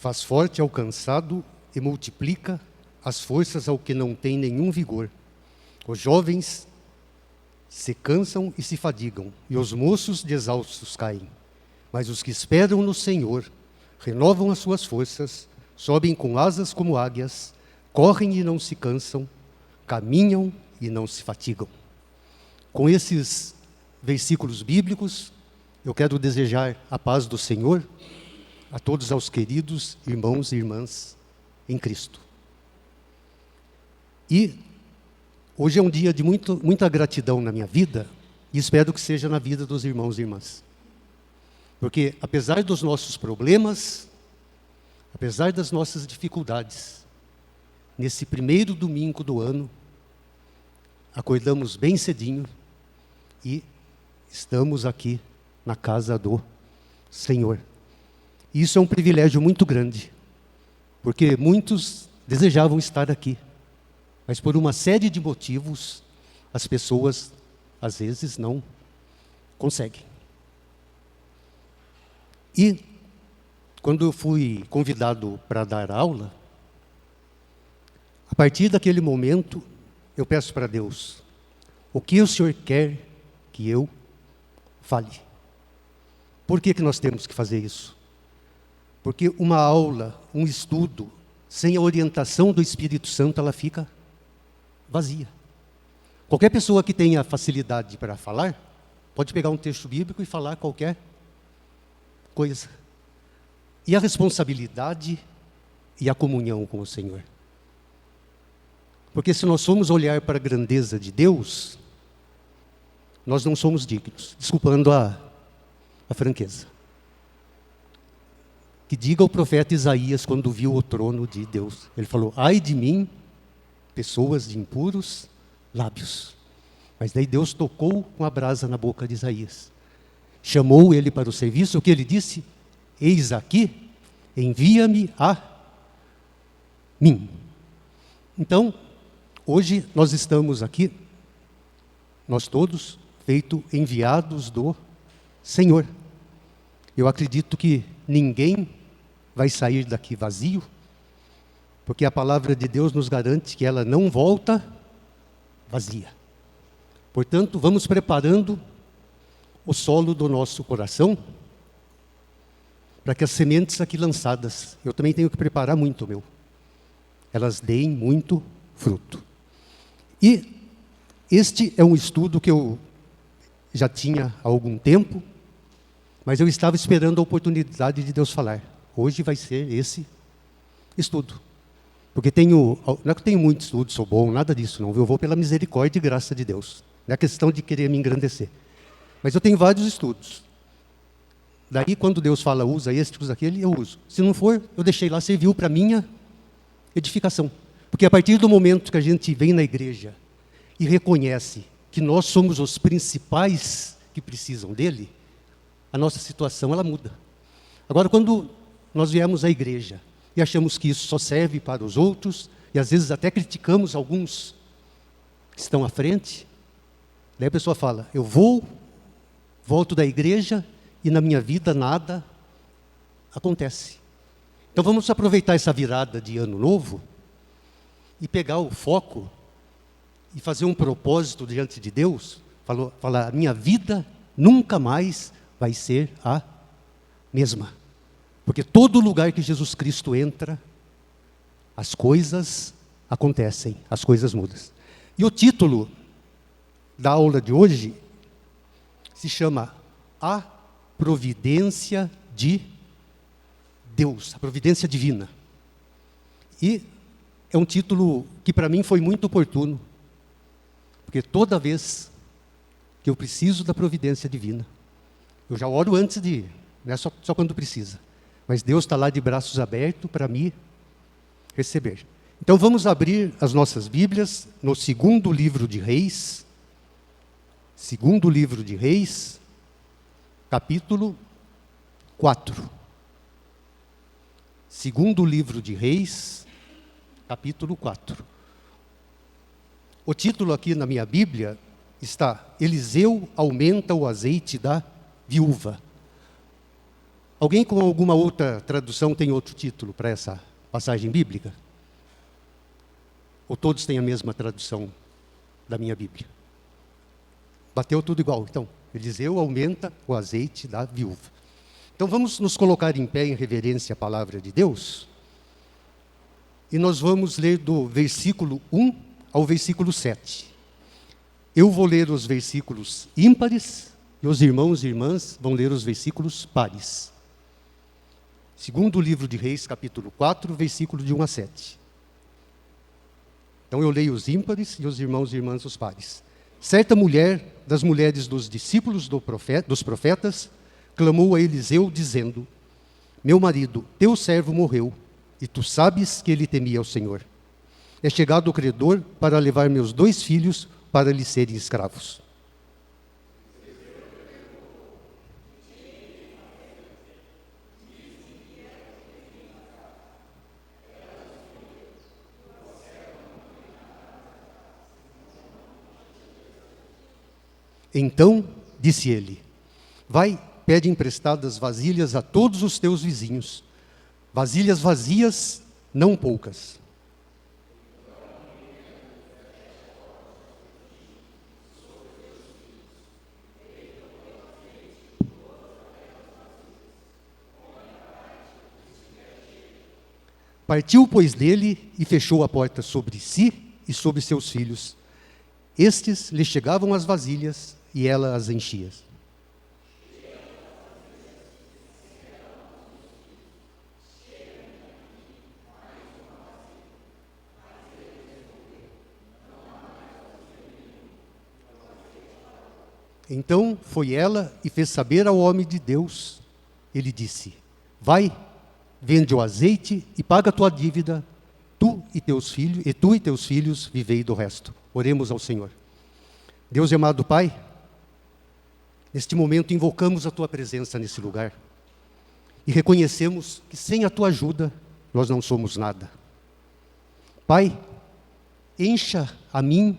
Faz forte ao cansado e multiplica as forças ao que não tem nenhum vigor. Os jovens se cansam e se fadigam, e os moços de exaustos caem. Mas os que esperam no Senhor renovam as suas forças, sobem com asas como águias, correm e não se cansam, caminham e não se fatigam. Com esses versículos bíblicos, eu quero desejar a paz do Senhor a todos aos queridos irmãos e irmãs em Cristo. E hoje é um dia de muita gratidão na minha vida, e espero que seja na vida dos irmãos e irmãs. Porque apesar dos nossos problemas, apesar das nossas dificuldades, nesse primeiro domingo do ano, acordamos bem cedinho e estamos aqui na casa do Senhor. E isso é um privilégio muito grande, porque muitos desejavam estar aqui, mas por uma série de motivos, as pessoas às vezes não conseguem. E quando eu fui convidado para dar aula, a partir daquele momento, eu peço para Deus, o que o Senhor quer que eu fale? Por que nós temos que fazer isso? Porque uma aula, um estudo, sem a orientação do Espírito Santo, ela fica vazia. Qualquer pessoa que tenha facilidade para falar, pode pegar um texto bíblico e falar qualquer coisa. E a responsabilidade e a comunhão com o Senhor. Porque se nós formos olhar para a grandeza de Deus, nós não somos dignos, desculpando a franqueza. Que diga o profeta Isaías quando viu o trono de Deus. Ele falou, ai de mim, pessoas de impuros lábios. Mas daí Deus tocou com a brasa na boca de Isaías. Chamou ele para o serviço, o que ele disse? Eis aqui, envia-me a mim. Então, hoje nós estamos aqui, nós todos, feitos enviados do Senhor. Eu acredito que ninguém vai sair daqui vazio, porque a palavra de Deus nos garante que ela não volta vazia. Portanto, vamos preparando o solo do nosso coração, para que as sementes aqui lançadas, eu também tenho que preparar muito, elas deem muito fruto. E este é um estudo que eu já tinha há algum tempo, mas eu estava esperando a oportunidade de Deus falar. Hoje vai ser esse estudo. Porque não é que eu tenho muito estudo, sou bom, nada disso, não. Eu vou pela misericórdia e graça de Deus. Não é questão de querer me engrandecer. Mas eu tenho vários estudos. Daí, quando Deus fala, usa este, usa aquele, eu uso. Se não for, eu deixei lá, serviu para a minha edificação. Porque a partir do momento que a gente vem na igreja e reconhece que nós somos os principais que precisam dele, a nossa situação, ela muda. Agora, quando nós viemos à igreja e achamos que isso só serve para os outros, e às vezes até criticamos alguns que estão à frente, daí a pessoa fala, eu volto da igreja e na minha vida nada acontece. Então vamos aproveitar essa virada de ano novo e pegar o foco e fazer um propósito diante de Deus, falar, a minha vida nunca mais vai ser a mesma. Porque todo lugar que Jesus Cristo entra, as coisas acontecem, as coisas mudam. E o título da aula de hoje se chama A Providência de Deus, a providência divina. E é um título que para mim foi muito oportuno, porque toda vez que eu preciso da providência divina, eu já oro antes de ir, não é só quando precisa. Mas Deus está lá de braços abertos para me receber. Então vamos abrir as nossas Bíblias no segundo livro de Reis. Segundo livro de Reis, capítulo 4. Segundo livro de Reis, capítulo 4. O título aqui na minha Bíblia está, Eliseu aumenta o azeite da viúva. Alguém com alguma outra tradução tem outro título para essa passagem bíblica? Ou todos têm a mesma tradução da minha Bíblia? Bateu tudo igual. Então, Eliseu aumenta o azeite da viúva. Então vamos nos colocar em pé em reverência à palavra de Deus. E nós vamos ler do versículo 1 ao versículo 7. Eu vou ler os versículos ímpares e os irmãos e irmãs vão ler os versículos pares. Segundo o livro de Reis, capítulo 4, versículo de 1 a 7. Então eu leio os ímpares e os irmãos e irmãs os pares. Certa mulher, das mulheres dos discípulos dos profetas, clamou a Eliseu, dizendo: Meu marido, teu servo morreu, e tu sabes que ele temia ao Senhor. É chegado o credor para levar meus 2 filhos para lhe serem escravos. Então disse ele: Vai, pede emprestadas vasilhas a todos os teus vizinhos, vasilhas vazias, não poucas. Partiu, pois, dele e fechou a porta sobre si e sobre seus filhos. Estes lhe chegavam as vasilhas e ela as enchia. Então foi ela e fez saber ao homem de Deus. Ele disse: Vai, vende o azeite e paga a tua dívida, tu e teus filhos vivei do resto. Oremos ao Senhor. Deus e amado Pai, neste momento invocamos a tua presença nesse lugar e reconhecemos que sem a tua ajuda nós não somos nada. Pai, encha a mim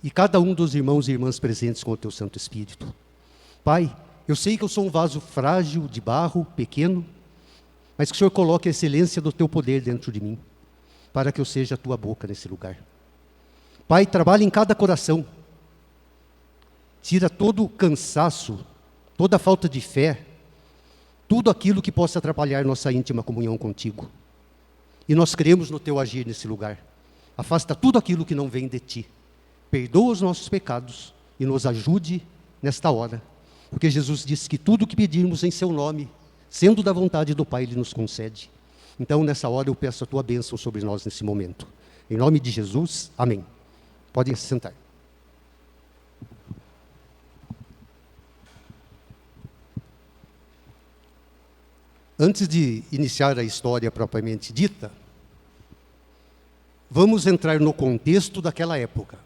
e cada um dos irmãos e irmãs presentes com o teu Santo Espírito. Pai, eu sei que eu sou um vaso frágil, de barro, pequeno, mas que o Senhor coloque a excelência do teu poder dentro de mim, para que eu seja a tua boca nesse lugar. Pai, trabalha em cada coração, tira todo o cansaço, toda a falta de fé, tudo aquilo que possa atrapalhar nossa íntima comunhão contigo. E nós cremos no teu agir nesse lugar. Afasta tudo aquilo que não vem de ti. Perdoa os nossos pecados e nos ajude nesta hora. Porque Jesus disse que tudo o que pedirmos em seu nome, sendo da vontade do Pai, Ele nos concede. Então, nessa hora, eu peço a tua bênção sobre nós nesse momento. Em nome de Jesus, amém. Podem se sentar. Antes de iniciar a história propriamente dita, vamos entrar no contexto daquela época.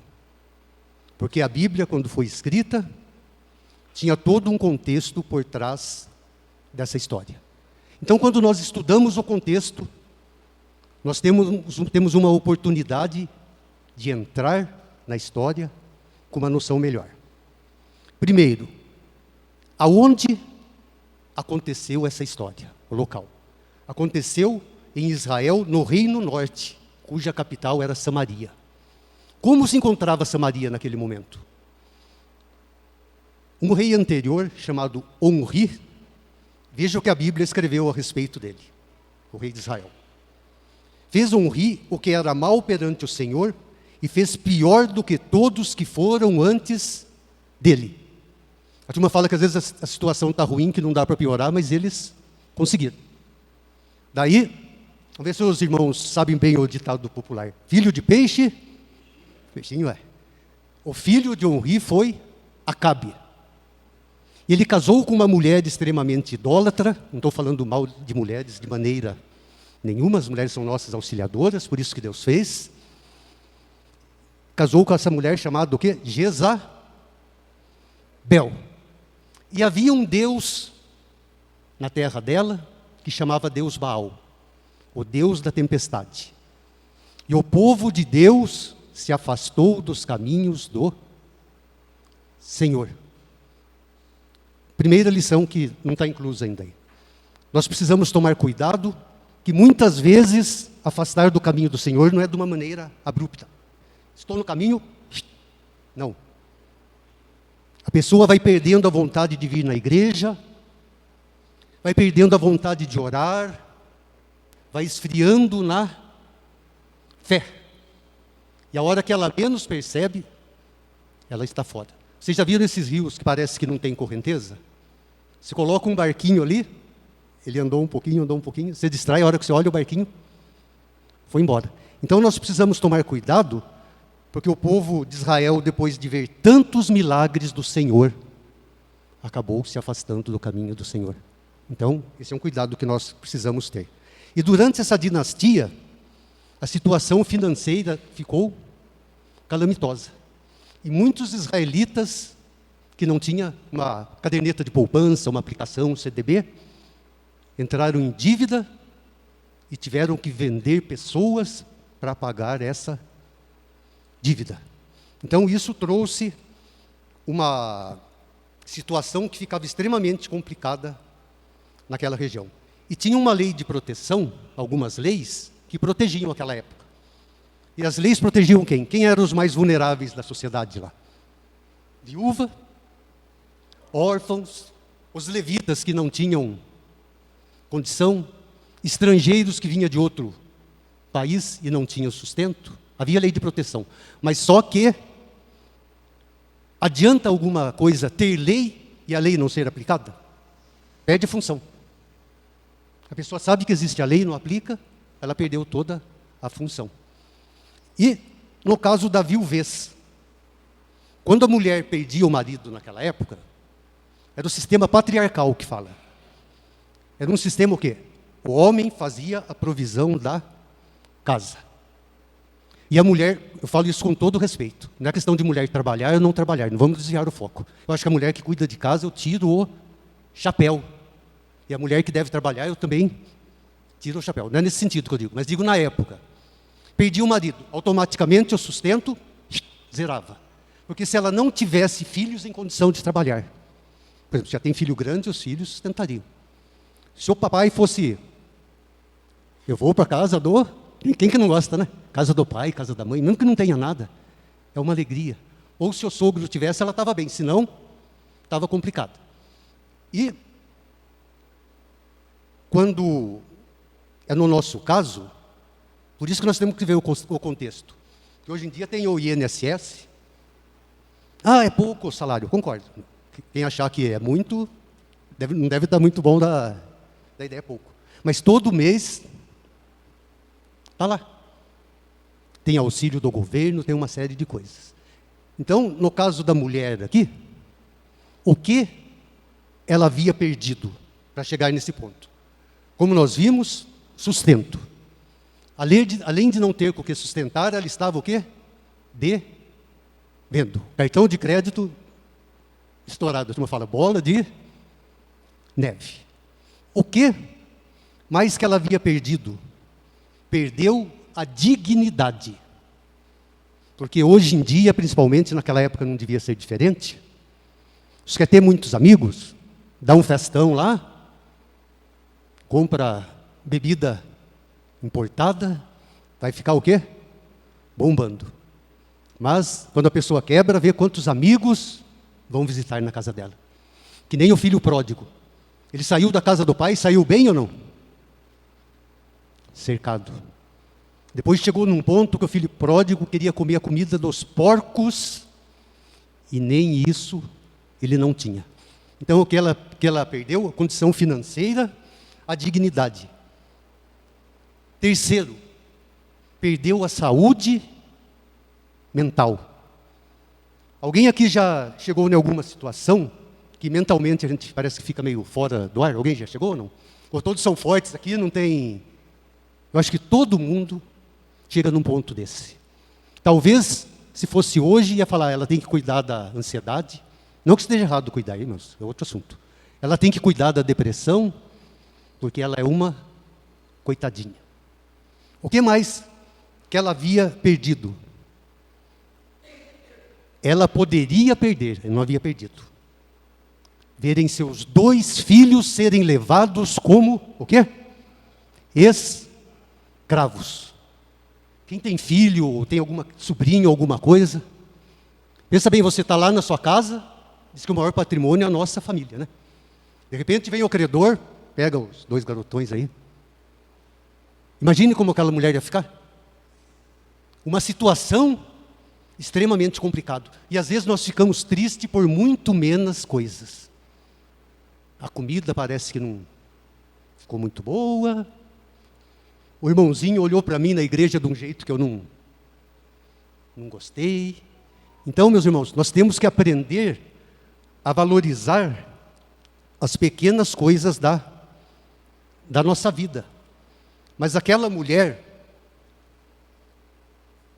Porque a Bíblia, quando foi escrita, tinha todo um contexto por trás dessa história. Então, quando nós estudamos o contexto, nós temos uma oportunidade de entrar na história com uma noção melhor. Primeiro, aonde aconteceu essa história, o local? Aconteceu em Israel, no Reino Norte, cuja capital era Samaria. Como se encontrava Samaria naquele momento? Um rei anterior, chamado Onri, veja o que a Bíblia escreveu a respeito dele, o rei de Israel. Fez Onri o que era mal perante o Senhor e fez pior do que todos que foram antes dele. A turma fala que às vezes a situação está ruim, que não dá para piorar, mas eles conseguiram. Daí, vamos ver se os irmãos sabem bem o ditado popular. Filho de peixe, peixinho é. O filho de Onri foi Acabe. Ele casou com uma mulher extremamente idólatra, não estou falando mal de mulheres de maneira nenhuma, as mulheres são nossas auxiliadoras, por isso que Deus fez. Casou com essa mulher chamada o quê? Jezabel. E havia um Deus na terra dela que chamava Deus Baal, o Deus da tempestade. E o povo de Deus se afastou dos caminhos do Senhor. Primeira lição que não está inclusa ainda aí. Nós precisamos tomar cuidado, que muitas vezes afastar do caminho do Senhor não é de uma maneira abrupta. Estou no caminho, não. A pessoa vai perdendo a vontade de vir na igreja, vai perdendo a vontade de orar, vai esfriando na fé. E a hora que ela menos percebe, ela está fora. Vocês já viram esses rios que parece que não tem correnteza? Você coloca um barquinho ali, ele andou um pouquinho, você distrai, a hora que você olha o barquinho, foi embora. Então nós precisamos tomar cuidado, porque o povo de Israel, depois de ver tantos milagres do Senhor, acabou se afastando do caminho do Senhor. Então, esse é um cuidado que nós precisamos ter. E durante essa dinastia, a situação financeira ficou calamitosa. E muitos israelitas, que não tinham uma caderneta de poupança, uma aplicação CDB, entraram em dívida e tiveram que vender pessoas para pagar essa dívida. Então isso trouxe uma situação que ficava extremamente complicada naquela região. E tinha uma lei de proteção, algumas leis, que protegiam aquela época. E as leis protegiam quem? Quem eram os mais vulneráveis da sociedade lá? Viúva, órfãos, os levitas que não tinham condição, estrangeiros que vinham de outro país e não tinham sustento. Havia lei de proteção. Mas só que adianta alguma coisa ter lei e a lei não ser aplicada? Perde a função. A pessoa sabe que existe a lei, não aplica, ela perdeu toda a função. E no caso da viuvez, quando a mulher perdia o marido naquela época, era o sistema patriarcal que fala. Era um sistema o quê? O homem fazia a provisão da casa. E a mulher, eu falo isso com todo respeito, não é questão de mulher trabalhar ou não trabalhar, não vamos desviar o foco. Eu acho que a mulher que cuida de casa, eu tiro o chapéu. E a mulher que deve trabalhar, eu também tiro o chapéu. Não é nesse sentido que eu digo, mas digo na época. Perdi o marido, automaticamente o sustento zerava. Porque se ela não tivesse filhos em condição de trabalhar, por exemplo, se já tem filho grande, os filhos sustentariam. Se o papai fosse, eu vou para a casa do... Quem que não gosta, né? Casa do pai, casa da mãe, mesmo que não tenha nada, é uma alegria. Ou se o sogro tivesse, ela estava bem, senão, estava complicado. E, quando é no nosso caso, por isso que nós temos que ver o contexto. Que hoje em dia tem o INSS. Ah, é pouco o salário, concordo. Quem achar que é muito, não deve estar muito bom da ideia é pouco. Mas todo mês, está lá. Tem auxílio do governo, tem uma série de coisas. Então, no caso da mulher aqui, o que ela havia perdido para chegar nesse ponto? Como nós vimos, sustento. Além de não ter com o que sustentar, ela estava o quê? Devendo. Cartão de crédito estourado. A turma fala, bola de neve. O que mais que ela havia perdido? Perdeu a dignidade. Porque hoje em dia, principalmente naquela época não devia ser diferente. Você quer ter muitos amigos? Dá um festão lá, compra bebida importada, vai ficar o quê? Bombando. Mas, quando a pessoa quebra, vê quantos amigos vão visitar na casa dela. Que nem o filho pródigo. Ele saiu da casa do pai, saiu bem ou não? Cercado. Depois chegou num ponto que o filho pródigo queria comer a comida dos porcos, e nem isso ele não tinha. Então, o que ela perdeu? A condição financeira, a dignidade. Terceiro, perdeu a saúde mental. Alguém aqui já chegou em alguma situação que mentalmente a gente parece que fica meio fora do ar? Alguém já chegou ou não? Ou todos são fortes aqui, não tem... Eu acho que todo mundo chega num ponto desse. Talvez, se fosse hoje, ia falar, ela tem que cuidar da ansiedade. Não que esteja errado cuidar, mas é outro assunto. Ela tem que cuidar da depressão, porque ela é uma coitadinha. O que mais que ela havia perdido? Ela poderia perder, não havia perdido. verem seus 2 filhos serem levados como, o quê? Escravos. Quem tem filho, ou tem alguma sobrinho, alguma coisa, pensa bem, você está lá na sua casa, diz que o maior patrimônio é a nossa família, né? De repente vem o credor, pega os 2 garotões aí. Imagine como aquela mulher ia ficar. Uma situação extremamente complicada. E às vezes nós ficamos tristes por muito menos coisas. A comida parece que não ficou muito boa. O irmãozinho olhou para mim na igreja de um jeito que eu não gostei. Então, meus irmãos, nós temos que aprender a valorizar as pequenas coisas da nossa vida. Mas aquela mulher,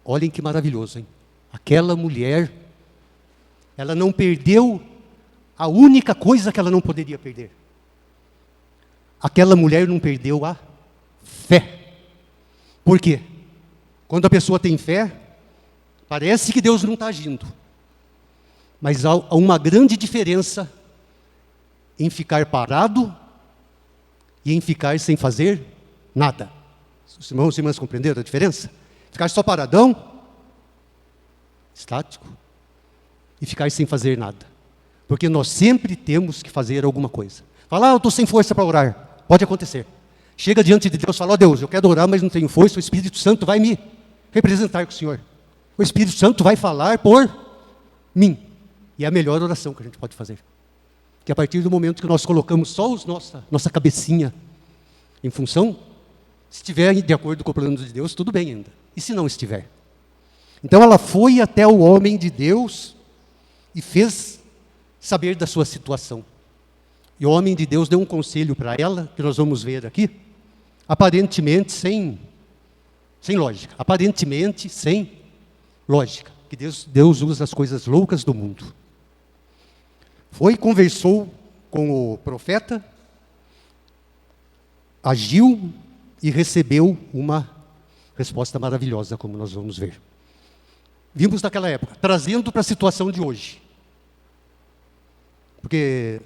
olhem que maravilhoso, hein? Aquela mulher, ela não perdeu a única coisa que ela não poderia perder. Aquela mulher não perdeu a fé. Por quê? Quando a pessoa tem fé, parece que Deus não está agindo. Mas há uma grande diferença em ficar parado e em ficar sem fazer nada. Os irmãos e irmãs compreenderam a diferença? Ficar só paradão, estático, e ficar sem fazer nada. Porque nós sempre temos que fazer alguma coisa. Falar, eu estou sem força para orar. Pode acontecer. Chega diante de Deus e fala, Deus, eu quero orar, mas não tenho força, o Espírito Santo vai me representar com o Senhor. O Espírito Santo vai falar por mim. E é a melhor oração que a gente pode fazer. Que a partir do momento que nós colocamos só nossa cabecinha em função, se estiver de acordo com o plano de Deus, tudo bem ainda. E se não estiver? Então ela foi até o homem de Deus e fez saber da sua situação. E o homem de Deus deu um conselho para ela, que nós vamos ver aqui, aparentemente sem lógica. Aparentemente sem lógica. Que Deus usa as coisas loucas do mundo. Foi, conversou com o profeta, agiu e recebeu uma resposta maravilhosa, como nós vamos ver. Vimos naquela época, trazendo para a situação de hoje. Porque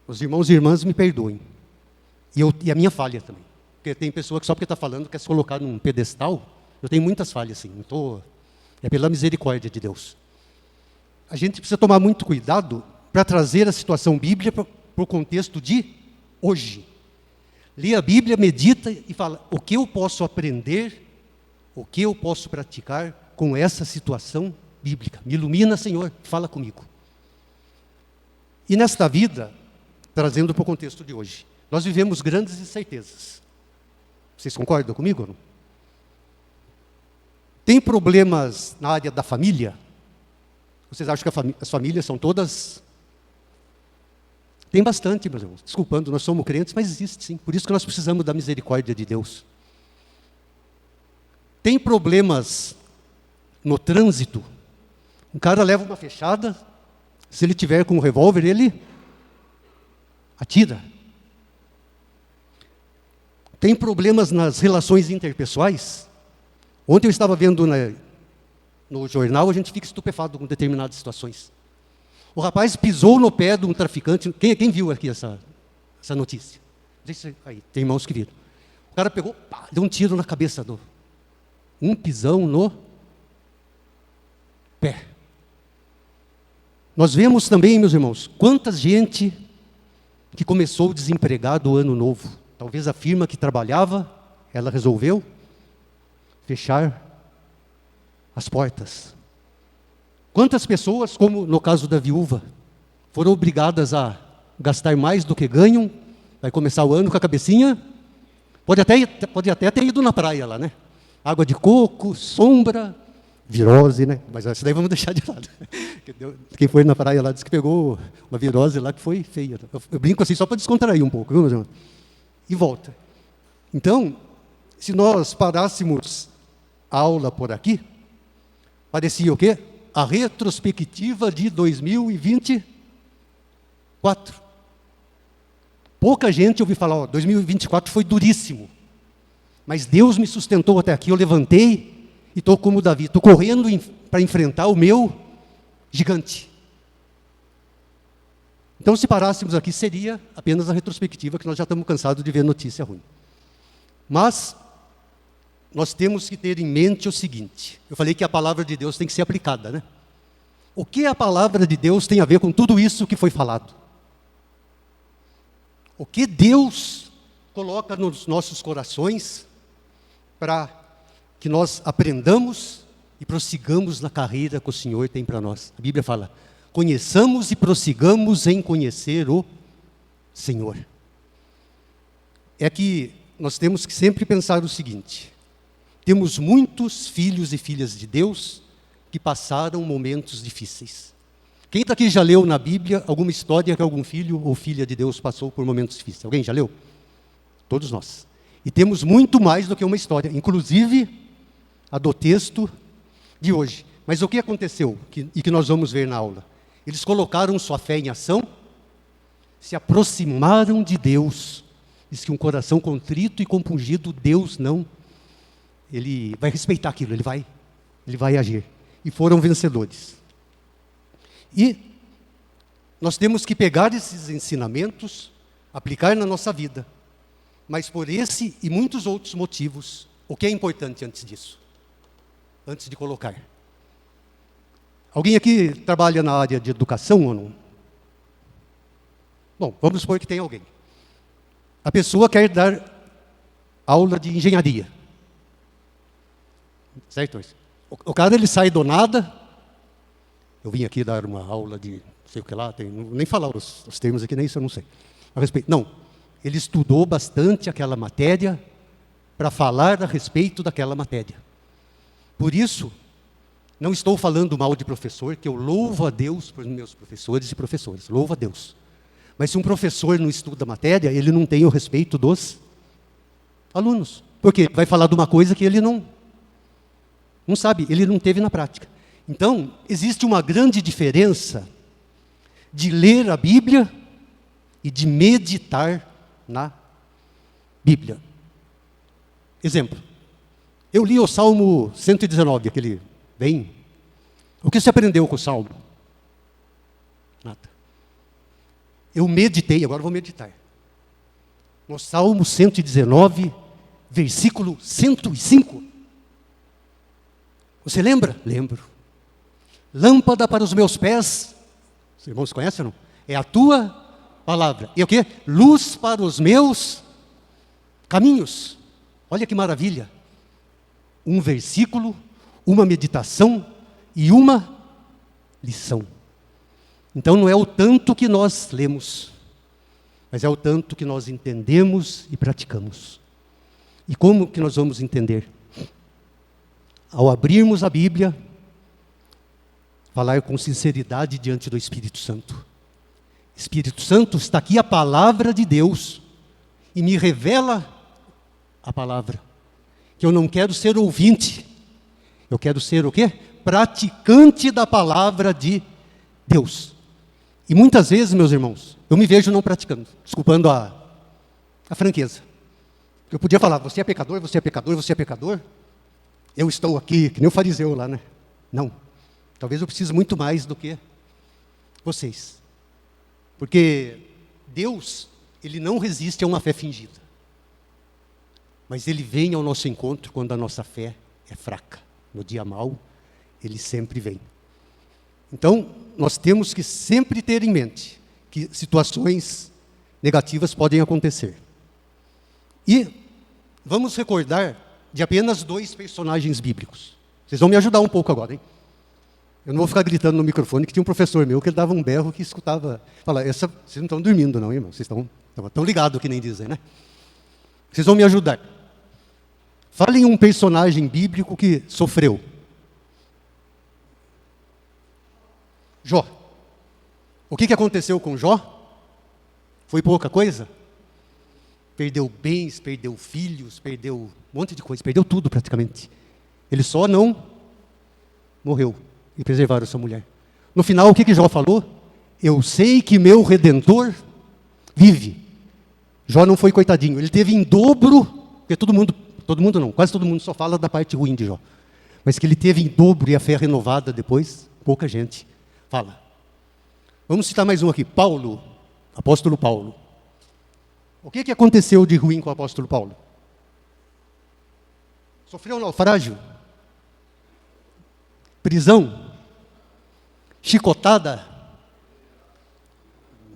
os irmãos e irmãs me perdoem. E a minha falha também. Porque tem pessoa que só porque está falando quer se colocar num pedestal. Eu tenho muitas falhas, assim. É pela misericórdia de Deus. A gente precisa tomar muito cuidado para trazer a situação bíblica para o contexto de hoje. Lê a Bíblia, medita e fala, o que eu posso aprender, o que eu posso praticar com essa situação bíblica. Me ilumina, Senhor, fala comigo. E nesta vida, trazendo para o contexto de hoje, nós vivemos grandes incertezas. Vocês concordam comigo ou não? Tem problemas na área da família? Vocês acham que as famílias são todas... Tem bastante, meus irmãos. Desculpando, nós somos crentes, mas existe sim. Por isso que nós precisamos da misericórdia de Deus. Tem problemas no trânsito? Um cara leva uma fechada, se ele tiver com um revólver, ele atira. Tem problemas nas relações interpessoais? Ontem eu estava vendo no jornal, a gente fica estupefado com determinadas situações. O rapaz pisou no pé de um traficante. Quem viu aqui essa notícia? Aí, tem irmãos que viram. O cara pegou, pá, deu um tiro na cabeça um pisão no pé. Nós vemos também, meus irmãos, quanta gente que começou desempregado o ano novo. Talvez a firma que trabalhava, ela resolveu fechar as portas. Quantas pessoas, como no caso da viúva, foram obrigadas a gastar mais do que ganham, vai começar o ano com a cabecinha, pode até ter ido na praia lá, né? Água de coco, sombra, virose, né? Mas essa daí vamos deixar de lado. Quem foi na praia lá disse que pegou uma virose lá que foi feia. Eu brinco assim só para descontrair um pouco, viu, meus irmãos? E volta. Então, se nós parássemos a aula por aqui, parecia o quê? A retrospectiva de 2024. Pouca gente ouviu falar, 2024 foi duríssimo. Mas Deus me sustentou até aqui, eu levantei e estou como Davi, estou correndo para enfrentar o meu gigante. Então, se parássemos aqui, seria apenas a retrospectiva, que nós já estamos cansados de ver notícia ruim. Mas nós temos que ter em mente o seguinte: eu falei que a palavra de Deus tem que ser aplicada, né? O que a palavra de Deus tem a ver com tudo isso que foi falado? O que Deus coloca nos nossos corações para que nós aprendamos e prossigamos na carreira que o Senhor tem para nós? A Bíblia fala: conheçamos e prossigamos em conhecer o Senhor. É que nós temos que sempre pensar o seguinte: temos muitos filhos e filhas de Deus que passaram momentos difíceis. Quem daqui já leu na Bíblia alguma história que algum filho ou filha de Deus passou por momentos difíceis? Alguém já leu? Todos nós. E temos muito mais do que uma história, inclusive a do texto de hoje. Mas o que aconteceu e que nós vamos ver na aula? Eles colocaram sua fé em ação, se aproximaram de Deus. Diz que um coração contrito e compungido, Deus não, Ele vai respeitar aquilo, Ele vai agir. E foram vencedores. E nós temos que pegar esses ensinamentos, aplicar na nossa vida. Mas por esse e muitos outros motivos, o que é importante antes disso? Antes de colocar. Alguém aqui trabalha na área de educação ou não? Bom, vamos supor que tem alguém. A pessoa quer dar aula de engenharia. Certo? O cara, ele sai do nada. Eu vim aqui dar uma aula de, não sei o que lá, nem falar os termos aqui, nem isso eu não sei. A respeito. Não, ele estudou bastante aquela matéria para falar a respeito daquela matéria. Por isso, não estou falando mal de professor, que eu louvo a Deus por meus professores e professoras, louvo a Deus. Mas se um professor não estuda a matéria, ele não tem o respeito dos alunos. Porque vai falar de uma coisa que ele não sabe, ele não teve na prática. Então, existe uma grande diferença de ler a Bíblia e de meditar na Bíblia. Exemplo, eu li o Salmo 119, aquele bem. O que você aprendeu com o Salmo? Nada. Eu meditei, agora vou meditar. No Salmo 119, versículo 105. Você lembra? Lembro. Lâmpada para os meus pés, os irmãos conhecem ou não? É a tua palavra. E o quê? Luz para os meus caminhos. Olha que maravilha. Um versículo, uma meditação e uma lição. Então não é o tanto que nós lemos, mas é o tanto que nós entendemos e praticamos. E como que nós vamos entender? Ao abrirmos a Bíblia, falar com sinceridade diante do Espírito Santo. Espírito Santo, está aqui a palavra de Deus e me revela a palavra. Que eu não quero ser ouvinte, eu quero ser o quê? Praticante da palavra de Deus. E muitas vezes, meus irmãos, eu me vejo não praticando, desculpando a franqueza. Eu podia falar, você é pecador, você é pecador, você é pecador. Eu estou aqui, que nem o fariseu lá, né? Não. Talvez eu precise muito mais do que vocês. Porque Deus, Ele não resiste a uma fé fingida. Mas Ele vem ao nosso encontro quando a nossa fé é fraca. No dia mau, Ele sempre vem. Então, nós temos que sempre ter em mente que situações negativas podem acontecer. E vamos recordar de apenas 2 personagens bíblicos. Vocês vão me ajudar um pouco agora, hein? Eu não vou ficar gritando no microfone, que tinha um professor meu que ele dava um berro que escutava. Fala, vocês não estão dormindo não, irmão? Vocês estão ligados, que nem dizem, né? Vocês vão me ajudar. Falem um personagem bíblico que sofreu. Jó. O que aconteceu com Jó? Foi pouca coisa? Perdeu bens, perdeu filhos, perdeu um monte de coisa, perdeu tudo praticamente. Ele só não morreu e preservaram sua mulher. No final, o que Jó falou? Eu sei que meu Redentor vive. Jó não foi coitadinho, ele teve em dobro, porque todo mundo não, quase todo mundo só fala da parte ruim de Jó. Mas que ele teve em dobro e a fé renovada depois, pouca gente fala. Vamos citar mais um aqui, Paulo, apóstolo Paulo. O que aconteceu de ruim com o apóstolo Paulo? Sofreu um naufrágio? Prisão? Chicotada?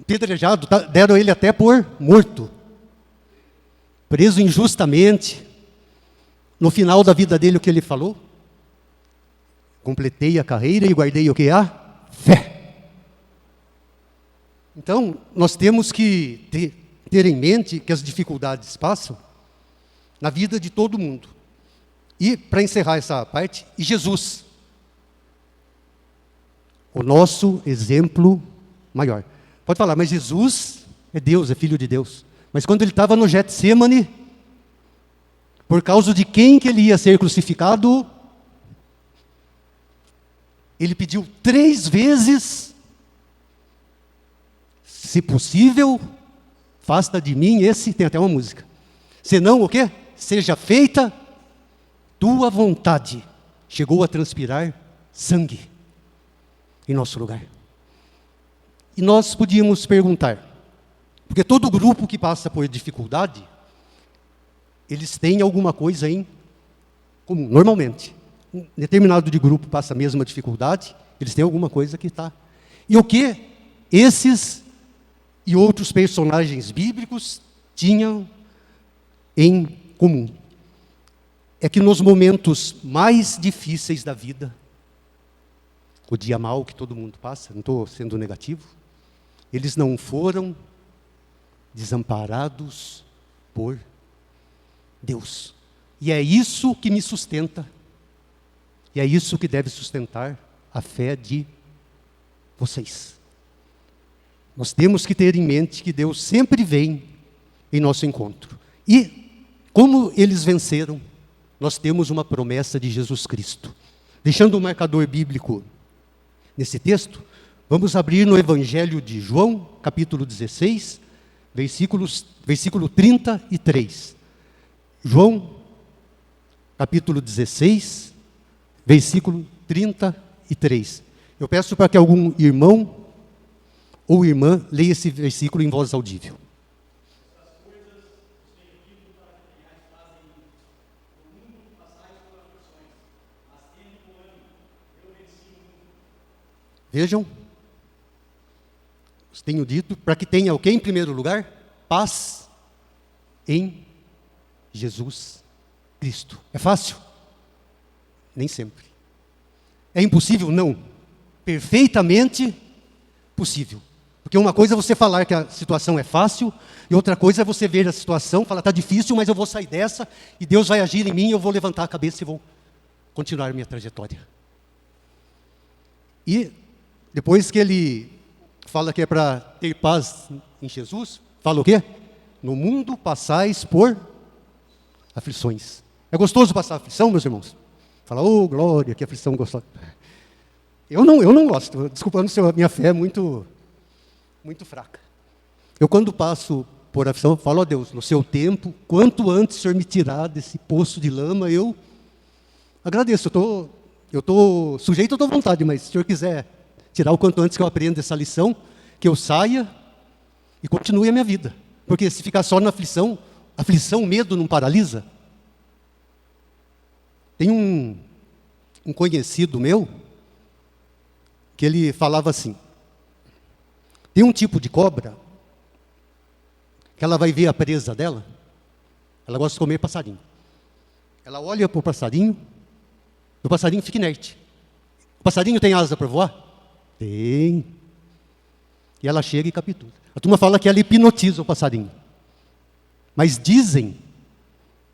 Pedrejado? Deram ele até por morto. Preso injustamente. No final da vida dele, o que ele falou? Completei a carreira e guardei o que? A fé. Então, nós temos que ter em mente que as dificuldades passam na vida de todo mundo. E, para encerrar essa parte, e Jesus, o nosso exemplo maior. Pode falar, mas Jesus é Deus, é Filho de Deus. Mas quando ele estava no Getsêmani, por causa de quem que ele ia ser crucificado, ele pediu 3 vezes, se possível, afasta de mim esse, tem até uma música. Senão o quê? Seja feita tua vontade. Chegou a transpirar sangue em nosso lugar. E nós podíamos perguntar, porque todo grupo que passa por dificuldade, eles têm alguma coisa em comum, normalmente. Um determinado de grupo passa a mesma dificuldade, eles têm alguma coisa que está. E o que esses e outros personagens bíblicos tinham em comum? É que nos momentos mais difíceis da vida, o dia mau que todo mundo passa, não estou sendo negativo, eles não foram desamparados por Deus. E é isso que me sustenta. E é isso que deve sustentar a fé de vocês. Nós temos que ter em mente que Deus sempre vem em nosso encontro. E como eles venceram, nós temos uma promessa de Jesus Cristo. Deixando um marcador bíblico nesse texto, vamos abrir no Evangelho de João, capítulo 16, versículo 33. João, capítulo 16, versículo 33. Eu peço para que algum irmão ou irmã leia esse versículo em voz audível. Vejam, tenho dito, para que tenha o que em primeiro lugar? Paz em Jesus Cristo. É fácil? Nem sempre. É impossível? Não. Perfeitamente possível. Porque uma coisa é você falar que a situação é fácil, e outra coisa é você ver a situação, falar, está difícil, mas eu vou sair dessa, e Deus vai agir em mim, eu vou levantar a cabeça e vou continuar minha trajetória. E depois que ele fala que é para ter paz em Jesus, fala o quê? No mundo passais por aflições. É gostoso passar aflição, meus irmãos? Fala, oh, glória, que aflição gostosa. Eu não gosto, desculpando se a minha fé é muito fraca. Eu quando passo por aflição, falo a Deus, no seu tempo, quanto antes o Senhor me tirar desse poço de lama, eu agradeço, eu estou sujeito à tua vontade, mas se o Senhor quiser tirar o quanto antes que eu aprenda essa lição, que eu saia e continue a minha vida. Porque se ficar só na aflição, medo não paralisa? Tem um conhecido meu, que ele falava assim, tem um tipo de cobra, que ela vai ver a presa dela, ela gosta de comer passarinho. Ela olha para o passarinho fica inerte. O passarinho tem asa para voar? Tem. E ela chega e captura. A turma fala que ela hipnotiza o passarinho. Mas dizem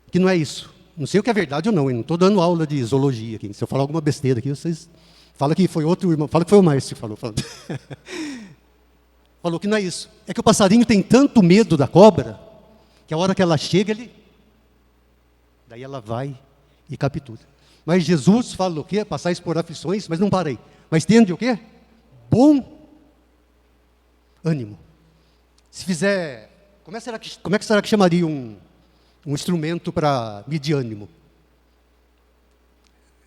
que não é isso. Não sei o que é verdade ou não, eu não estou dando aula de zoologia aqui. Se eu falar alguma besteira aqui, vocês falam que foi outro irmão, fala que foi o Márcio que falou. Falou que não é isso. É que o passarinho tem tanto medo da cobra, que a hora que ela chega, daí ela vai e captura. Mas Jesus fala o quê? Passais por aflições, mas não parei. Mas tende o quê? Bom ânimo. Se fizer, como é que será que chamaria um instrumento para medir ânimo?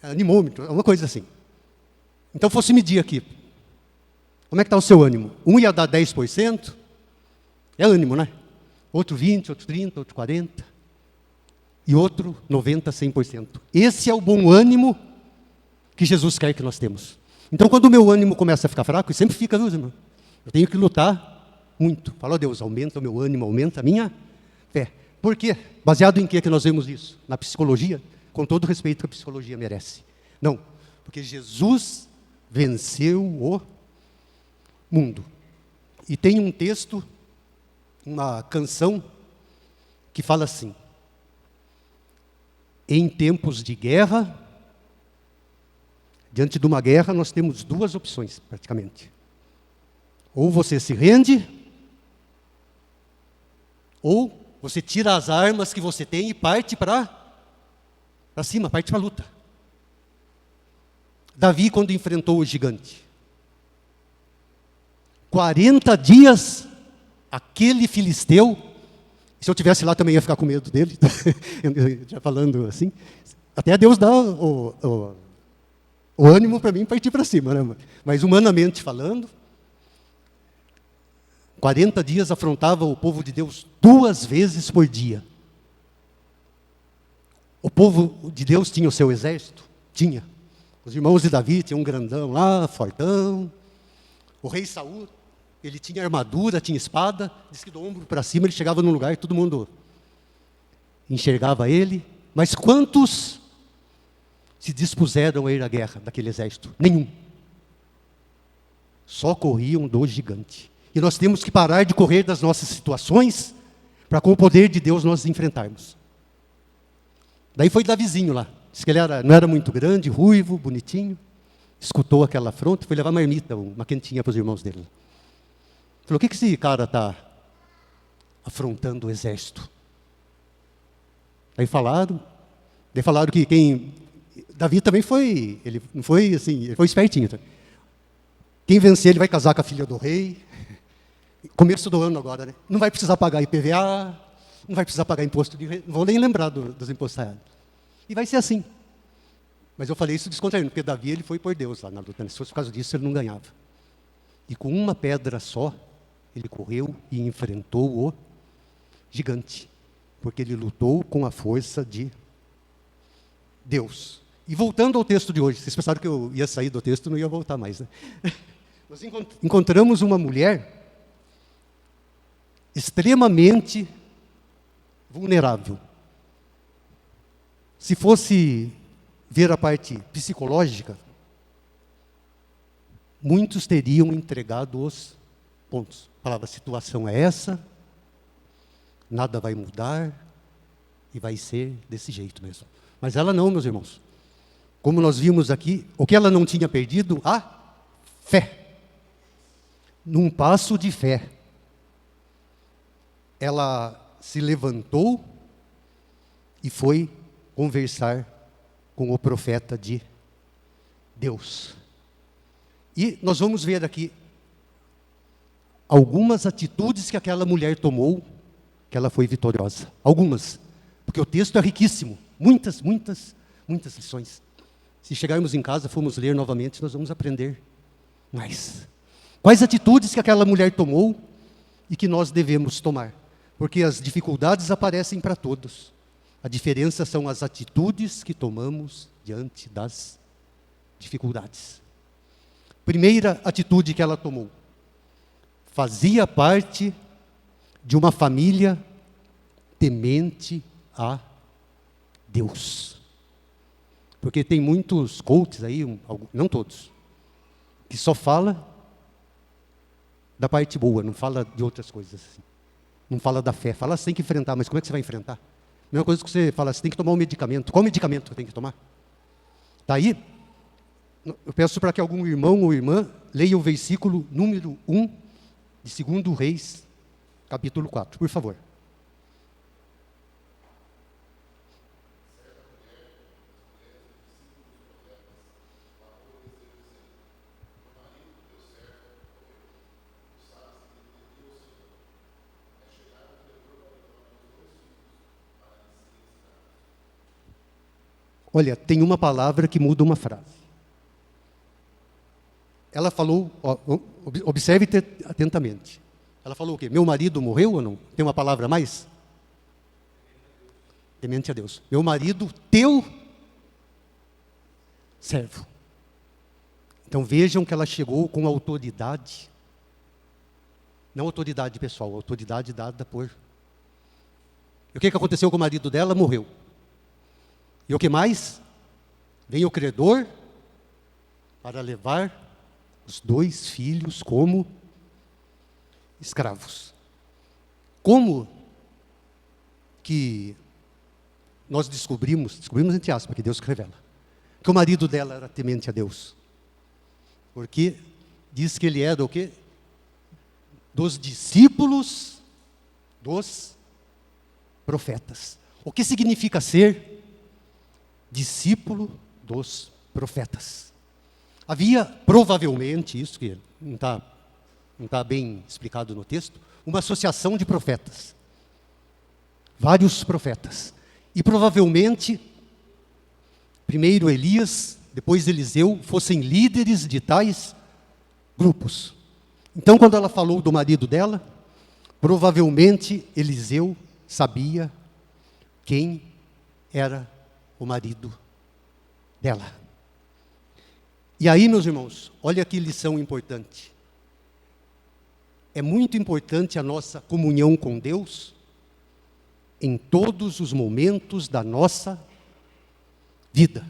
Animômetro, uma coisa assim. Então fosse medir aqui. Como é que está o seu ânimo? Um ia dar 10%, é ânimo, né? Outro 20%, outro 30%, outro 40%, e outro 90%, 100%. Esse é o bom ânimo que Jesus quer que nós temos. Então, quando o meu ânimo começa a ficar fraco, e sempre fica, viu, irmão? Eu tenho que lutar muito. Fala, Deus, aumenta o meu ânimo, aumenta a minha fé. Por quê? Baseado em que nós vemos isso? Na psicologia? Com todo o respeito que a psicologia merece. Não, porque Jesus venceu o mundo. E tem um texto, uma canção, que fala assim: em tempos de guerra, diante de uma guerra, nós temos duas opções, praticamente. Ou você se rende, ou você tira as armas que você tem e parte para cima, parte para a luta. Davi, quando enfrentou o gigante, 40 dias, aquele filisteu, se eu estivesse lá também ia ficar com medo dele, já falando assim, até Deus dá o ânimo para mim partir para cima, né? Mas humanamente falando, 40 dias afrontava o povo de Deus 2 vezes por dia. O povo de Deus tinha o seu exército? Tinha. Os irmãos de Davi tinham um grandão lá, fortão. O rei Saul, ele tinha armadura, tinha espada, diz que do ombro para cima ele chegava num lugar e todo mundo enxergava ele. Mas quantos se dispuseram a ir à guerra daquele exército? Nenhum. Só corriam do gigante. E nós temos que parar de correr das nossas situações para com o poder de Deus nós enfrentarmos. Daí foi Davizinho lá. Diz que ele não era muito grande, ruivo, bonitinho. Escutou aquela afronta, foi levar marmita, uma quentinha para os irmãos dele. Falou, o que esse cara está afrontando o exército? Daí falaram que Davi também foi, ele não foi assim, ele foi espertinho. Tá? Quem vencer, ele vai casar com a filha do rei. Começo do ano agora, né? Não vai precisar pagar IPVA, não vai precisar pagar imposto de renda, não vou nem lembrar dos impostos errados. E vai ser assim. Mas eu falei isso descontraindo, porque Davi ele foi por Deus lá na luta. Se fosse por causa disso, ele não ganhava. E com uma pedra só, ele correu e enfrentou o gigante. Porque ele lutou com a força de Deus. E voltando ao texto de hoje, vocês pensaram que eu ia sair do texto e não ia voltar mais, né? Nós encontramos uma mulher extremamente vulnerável. Se fosse ver a parte psicológica, muitos teriam entregado os pontos. Falava, a situação é essa, nada vai mudar e vai ser desse jeito mesmo. Mas ela não, meus irmãos. Como nós vimos aqui, o que ela não tinha perdido? A fé. Num passo de fé, ela se levantou e foi conversar com o profeta de Deus. E nós vamos ver aqui algumas atitudes que aquela mulher tomou, que ela foi vitoriosa. Algumas, porque o texto é riquíssimo. Muitas, muitas, muitas lições. Se chegarmos em casa, formos ler novamente, nós vamos aprender mais. Quais atitudes que aquela mulher tomou e que nós devemos tomar? Porque as dificuldades aparecem para todos. A diferença são as atitudes que tomamos diante das dificuldades. Primeira atitude que ela tomou. Fazia parte de uma família temente a Deus. Porque tem muitos coaches aí, não todos, que só fala da parte boa, não fala de outras coisas. Assim. Não fala da fé. Fala, você tem que enfrentar, mas como é que você vai enfrentar? Mesma coisa que você fala, você tem que tomar um medicamento. Qual medicamento que eu tenho que tomar? Daí, eu peço para que algum irmão ou irmã leia o versículo número 1 de 2 Reis, capítulo 4, por favor. Olha, tem uma palavra que muda uma frase. ela falou, ó, observe atentamente. Ela falou o quê? Meu marido morreu ou não? Tem uma palavra a mais? Temente a Deus. Meu marido, teu servo. Então vejam que ela chegou com autoridade. Não autoridade pessoal, autoridade dada por... E o que aconteceu com o marido dela? Morreu. E o que mais? Vem o credor para levar os 2 filhos como escravos. Como que nós descobrimos entre aspas, que Deus revela, que o marido dela era temente a Deus? Porque diz que ele era o quê? Dos discípulos dos profetas. O que significa ser discípulo dos profetas? Havia provavelmente, isso que não está bem explicado no texto, uma associação de profetas. Vários profetas. E provavelmente, primeiro Elias, depois Eliseu, fossem líderes de tais grupos. Então, quando ela falou do marido dela, provavelmente Eliseu sabia quem era o marido dela. E aí, meus irmãos, olha que lição importante. É muito importante a nossa comunhão com Deus em todos os momentos da nossa vida.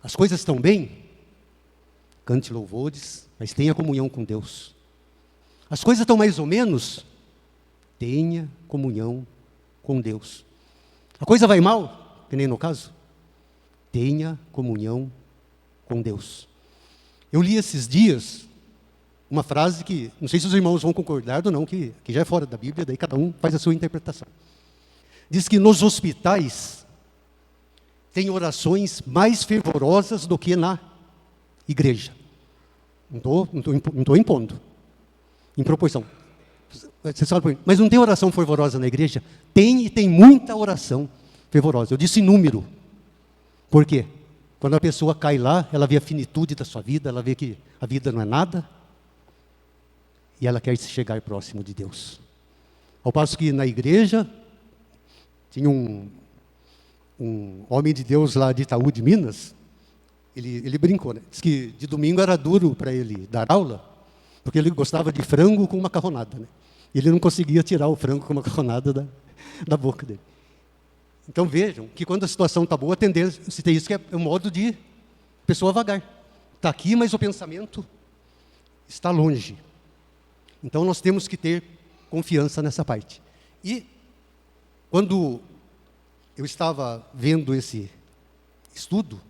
As coisas estão bem? Cante louvores, mas tenha comunhão com Deus. As coisas estão mais ou menos? Tenha comunhão com Deus. A coisa vai mal? Que nem no caso? Tenha comunhão com Deus. Eu li esses dias uma frase que, não sei se os irmãos vão concordar ou não, que já é fora da Bíblia, daí cada um faz a sua interpretação. Diz que nos hospitais tem orações mais fervorosas do que na igreja. Não estou impondo, em proporção. Você sabe, mas não tem oração fervorosa na igreja? Tem, e tem muita oração fervorosa. Eu disse número. Por quê? Quando a pessoa cai lá, ela vê a finitude da sua vida, ela vê que a vida não é nada, e ela quer se chegar próximo de Deus. Ao passo que na igreja, tinha um homem de Deus lá de Itaú de Minas, ele brincou, né? Diz que de domingo era duro para ele dar aula, porque ele gostava de frango com macarronada, né? E ele não conseguia tirar o frango com macarronada da boca dele. Então vejam que quando a situação está boa, a tendência, se tem isso, que é um modo de pessoa vagar. Está aqui, mas o pensamento está longe. Então nós temos que ter confiança nessa parte. E quando eu estava vendo esse estudo,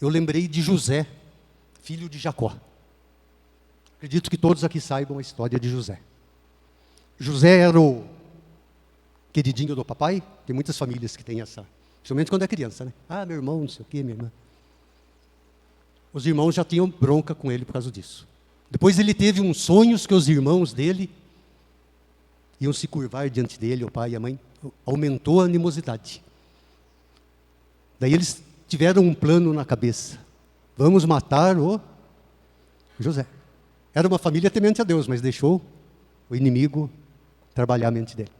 eu lembrei de José, filho de Jacó. Acredito que todos aqui saibam a história de José. José era o queridinho do papai. Tem muitas famílias que têm essa, principalmente quando é criança, né? Ah, meu irmão, não sei o quê, minha irmã. Os irmãos já tinham bronca com ele por causa disso. Depois ele teve uns sonhos que os irmãos dele iam se curvar diante dele, o pai e a mãe. Aumentou a animosidade. Daí eles tiveram um plano na cabeça. Vamos matar o José. Era uma família temente a Deus, mas deixou o inimigo trabalhar a mente dele.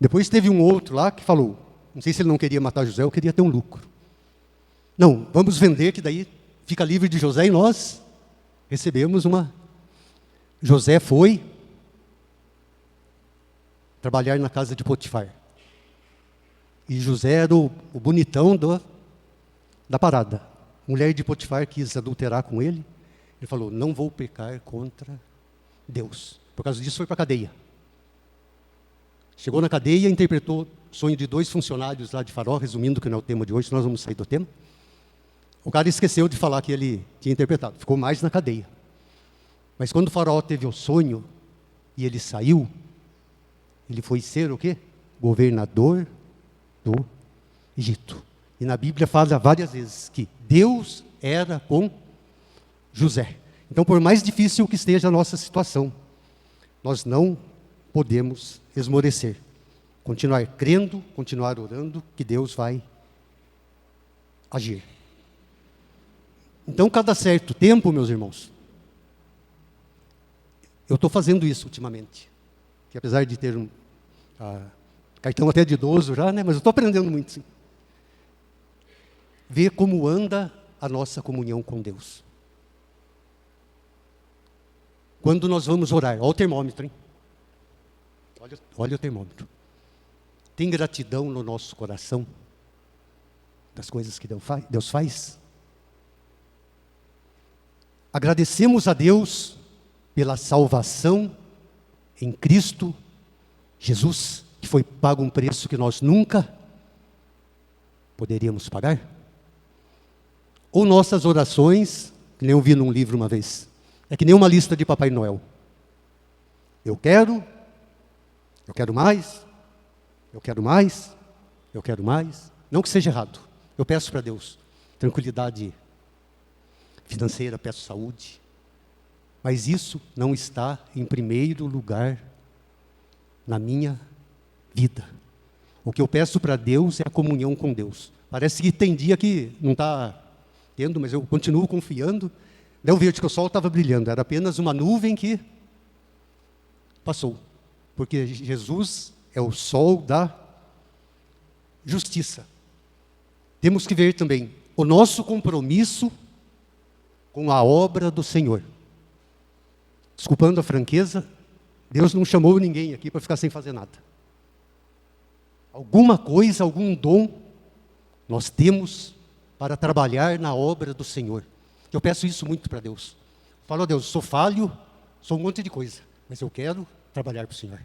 Depois teve um outro lá que falou, não sei se ele não queria matar José, ou queria ter um lucro. Não, vamos vender, que daí fica livre de José, e nós recebemos uma... José foi trabalhar na casa de Potifar. E José era o bonitão da parada. A mulher de Potifar quis adulterar com ele. Ele falou, não vou pecar contra Deus. Por causa disso foi para a cadeia. Chegou na cadeia, interpretou o sonho de 2 funcionários lá de Faraó, resumindo que não é o tema de hoje, nós vamos sair do tema. O cara esqueceu de falar que ele tinha interpretado, ficou mais na cadeia. Mas quando o Faraó teve o sonho e ele saiu, ele foi ser o quê? Governador do Egito. E na Bíblia fala várias vezes que Deus era com José. Então, por mais difícil que esteja a nossa situação, nós não podemos esmorecer. Continuar crendo, continuar orando, que Deus vai agir. Então, cada certo tempo, meus irmãos, eu estou fazendo isso ultimamente. Que apesar de ter cartão até de idoso já, né? Mas eu estou aprendendo muito, sim. Ver como anda a nossa comunhão com Deus. Quando nós vamos orar, olha o termômetro, hein? Olha o termômetro. Tem gratidão no nosso coração das coisas que Deus faz? Agradecemos a Deus pela salvação em Cristo Jesus, que foi pago um preço que nós nunca poderíamos pagar? Ou nossas orações, que nem eu vi num livro uma vez, é que nem uma lista de Papai Noel. Eu quero mais, eu quero mais, eu quero mais. Não que seja errado. Eu peço para Deus tranquilidade financeira, peço saúde. Mas isso não está em primeiro lugar na minha vida. O que eu peço para Deus é a comunhão com Deus. Parece que tem dia que não está tendo, mas eu continuo confiando. Daí eu vejo que o sol estava brilhando, era apenas uma nuvem que passou. Porque Jesus é o sol da justiça. Temos que ver também o nosso compromisso com a obra do Senhor. Desculpando a franqueza, Deus não chamou ninguém aqui para ficar sem fazer nada. Alguma coisa, algum dom, nós temos para trabalhar na obra do Senhor. Eu peço isso muito para Deus. Falo a Deus, sou falho, sou um monte de coisa, mas eu quero trabalhar para o Senhor.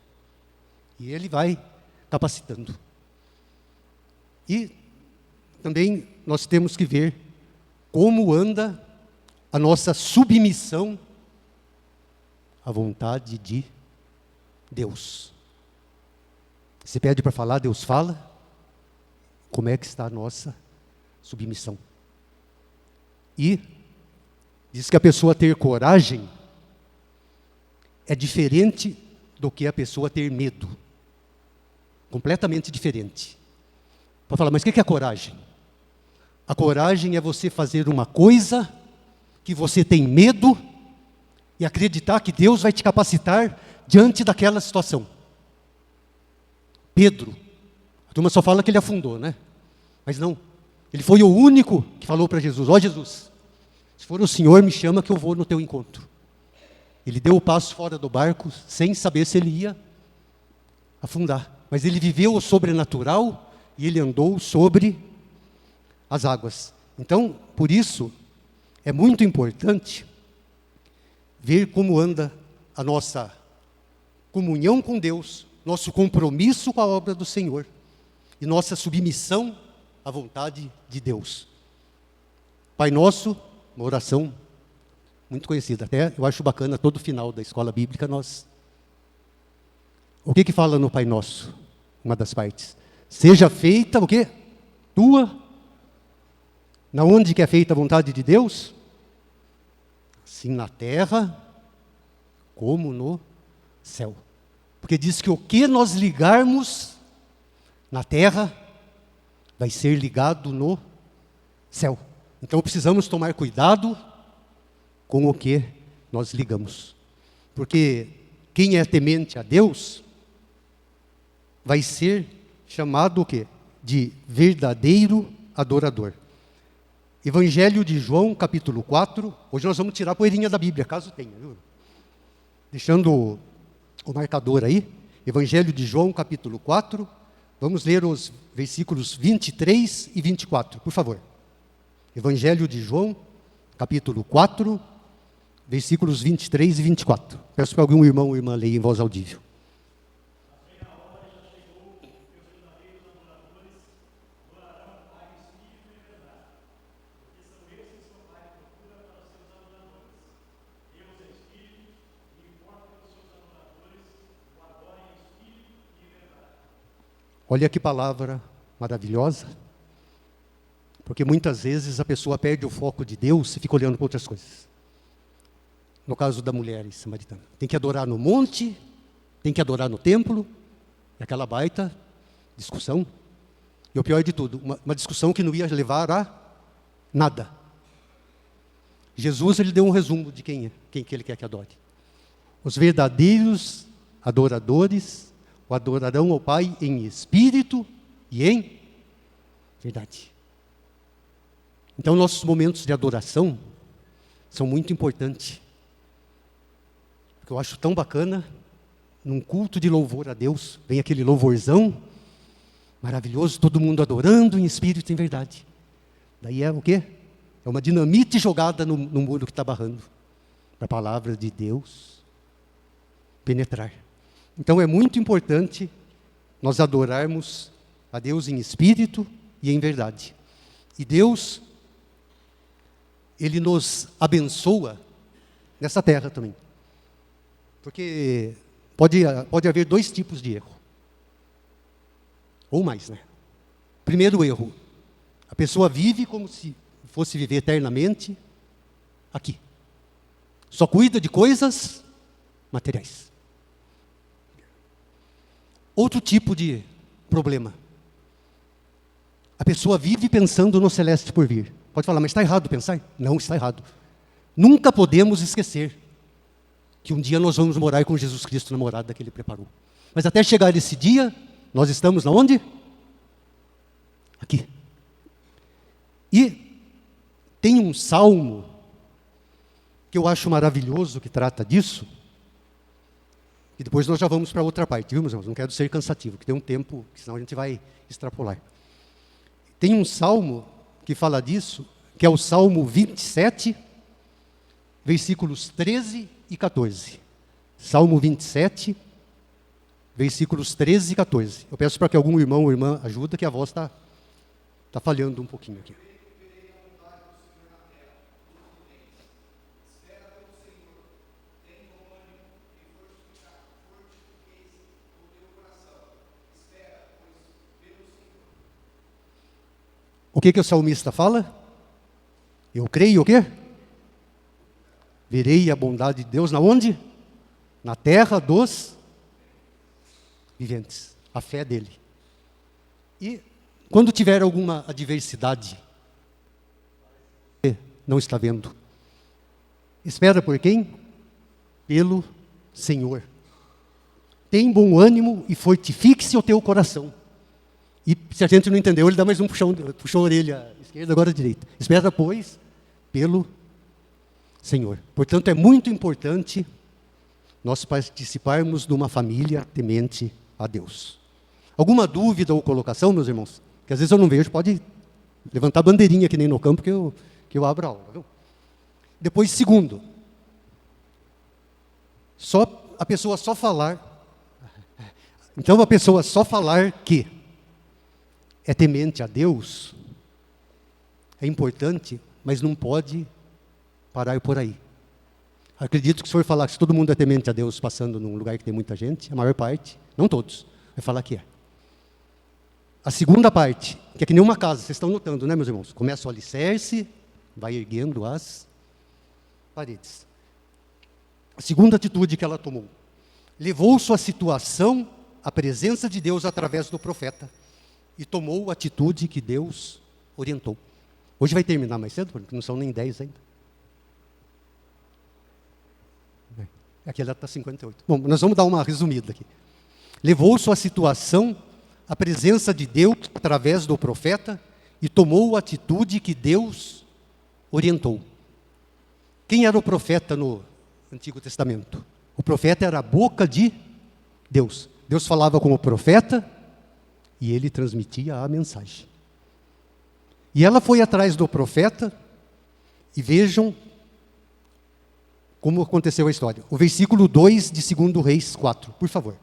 E Ele vai capacitando. E também nós temos que ver como anda a nossa submissão à vontade de Deus. Você pede para falar, Deus fala. Como é que está a nossa submissão? E diz que a pessoa ter coragem é diferente do que a pessoa ter medo. Completamente diferente. Para falar, mas o que é coragem? A coragem é você fazer uma coisa que você tem medo e acreditar que Deus vai te capacitar diante daquela situação. Pedro, a turma só fala que ele afundou, né? Mas não, ele foi o único que falou para Jesus, ó Jesus, se for o Senhor, me chama que eu vou no teu encontro. Ele deu o passo fora do barco, sem saber se ele ia afundar. Mas ele viveu o sobrenatural e ele andou sobre as águas. Então, por isso, é muito importante ver como anda a nossa comunhão com Deus, nosso compromisso com a obra do Senhor e nossa submissão à vontade de Deus. Pai Nosso, uma oração muito conhecida, até eu acho bacana, todo final da escola bíblica nós... O que fala no Pai Nosso? Uma das partes. Seja feita o quê? Tua. Na onde que é feita a vontade de Deus? Assim na terra, como no céu. Porque diz que o que nós ligarmos na terra, vai ser ligado no céu. Então precisamos tomar cuidado com o que nós ligamos. Porque quem é temente a Deus, vai ser chamado o quê? De verdadeiro adorador. Evangelho de João, capítulo 4. Hoje nós vamos tirar a poeirinha da Bíblia, caso tenha. Viu? Deixando o marcador aí. Evangelho de João, capítulo 4. Vamos ler os versículos 23 e 24, por favor. Evangelho de João, capítulo 4, versículos 23 e 24. Peço para algum irmão ou irmã ler em voz audível. Olha que palavra maravilhosa, porque muitas vezes a pessoa perde o foco de Deus e fica olhando para outras coisas. No caso da mulher samaritana, tem que adorar no monte, tem que adorar no templo, é aquela baita discussão. E o pior de tudo, uma discussão que não ia levar a nada. Jesus ele deu um resumo de quem que ele quer que adore. Os verdadeiros adoradores o adorarão ao Pai em espírito e em verdade. Então, nossos momentos de adoração são muito importantes. Porque eu acho tão bacana, num culto de louvor a Deus, vem aquele louvorzão maravilhoso, todo mundo adorando em espírito e em verdade. Daí é o quê? É uma dinamite jogada no muro que está barrando, para a palavra de Deus penetrar. Então é muito importante nós adorarmos a Deus em espírito e em verdade. E Deus, Ele nos abençoa nessa terra também. Porque pode haver dois tipos de erro. Ou mais, né? Primeiro erro, a pessoa vive como se fosse viver eternamente aqui. Só cuida de coisas materiais. Outro tipo de problema. A pessoa vive pensando no celeste por vir. Pode falar, mas está errado pensar? Não, está errado. Nunca podemos esquecer que um dia nós vamos morar com Jesus Cristo na morada que Ele preparou. Mas até chegar esse dia, nós estamos na onde? Aqui. E tem um salmo que eu acho maravilhoso que trata disso. E depois nós já vamos para outra parte, viu, meus irmãos? Não quero ser cansativo, que tem um tempo, senão a gente vai extrapolar. Tem um salmo que fala disso, que é o Salmo 27, versículos 13 e 14. Salmo 27, versículos 13 e 14. Eu peço para que algum irmão ou irmã ajude, que a voz está falhando um pouquinho aqui. O que o salmista fala? Eu creio o quê? Verei a bondade de Deus na onde? Na terra dos viventes. A fé dele. E quando tiver alguma adversidade, não está vendo. Espera por quem? Pelo Senhor. Tem bom ânimo e fortifique-se o teu coração. E se a gente não entendeu, ele dá mais um puxão, puxou a orelha esquerda, agora a direita. Espera, pois, pelo Senhor. Portanto, é muito importante nós participarmos de uma família temente a Deus. Alguma dúvida ou colocação, meus irmãos? Que às vezes eu não vejo, pode levantar bandeirinha que nem no campo que eu abro a aula. Viu? Depois, segundo, a pessoa só falar. Então, a pessoa só falar que é temente a Deus, é importante, mas não pode parar por aí. Acredito que se for falar que se todo mundo é temente a Deus passando num lugar que tem muita gente, a maior parte, não todos, vai falar que é. A segunda parte, que é que nem uma casa, vocês estão notando, né, meus irmãos? Começa o alicerce, vai erguendo as paredes. A segunda atitude que ela tomou, levou sua situação à presença de Deus através do profeta. E tomou a atitude que Deus orientou. Hoje vai terminar mais cedo, porque não são nem 10 ainda. Aqui ela está 58. Bom, nós vamos dar uma resumida aqui. Levou sua situação à presença de Deus através do profeta e tomou a atitude que Deus orientou. Quem era o profeta no Antigo Testamento? O profeta era a boca de Deus. Deus falava com o profeta e ele transmitia a mensagem. E ela foi atrás do profeta, e vejam como aconteceu a história. O versículo 2 de 2 Reis 4, por favor.